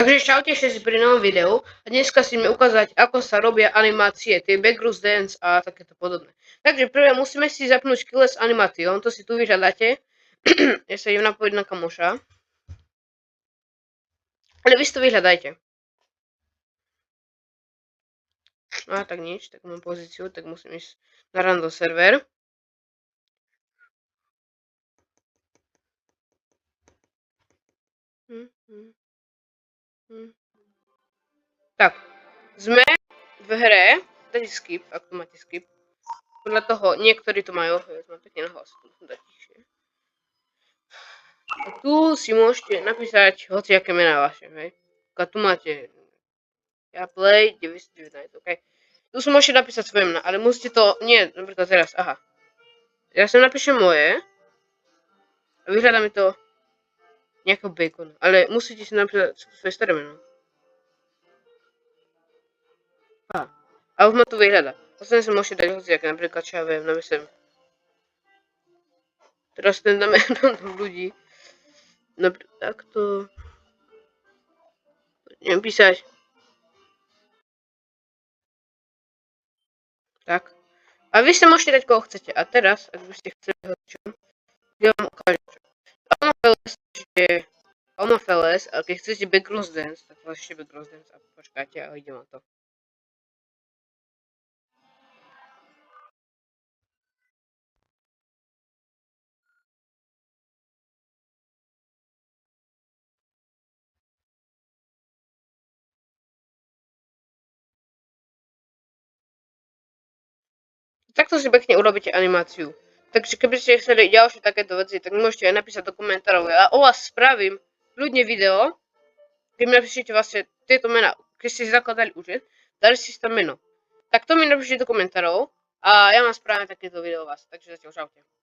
Takže čaute všetci pri novom videu a dneska si ideme ukázať, ako sa robia animácie, tie background dance a takéto podobné. Takže prvé musíme si zapnúť Keyless Animation, to si tu vyžadáte. Ja sa idem napojiť na kamoša. Ale vy si to vyhľadajte. A tak nič, tak mám pozíciu, tak musím ísť na random server. Tak, sme v hre, dajte skip, ak tu máte skip. Podľa toho, niektorí to majú, mám pekne na hlas, dať tichšie. A tu si môžete napísať hociaké mená vaše, hej. A tu máte ja play 919, ok. Tu si môžete napísať svoje mená, ale musíte to, nie, napríklad teraz, aha. Ja sem napíšem moje a vyhľadá mi to nejakého bacon, ale musíte si napísať svoje staré meno. A už ma tu vyhľadá. Ostatne sa môžete dať hociaké, napríklad čo ja viem, namyslím. Teraz ten dáme random ľudí. Napríklad takto. Neviem písať. Tak. A vy sa môžete dať koho chcete. A teraz, ak by ste chceli hocičo, ja vám ukážem. Homofeles, a keď chcete background dance, tak ešte background dance a počkáte a idem na to. Takto si pekne urobíte animáciu. Takže keby ste chceli ďalšie takéto veci, tak môžete aj napísať do komentárov. Ja o vás spravím ľudne video, keď mi napíšete vlastne tieto mená, keď ste si zakladali účet, dali si tam meno. Tak to mi napíšte do komentárov a ja vám spravím takéto video o vás. Takže zatiaľ čaute.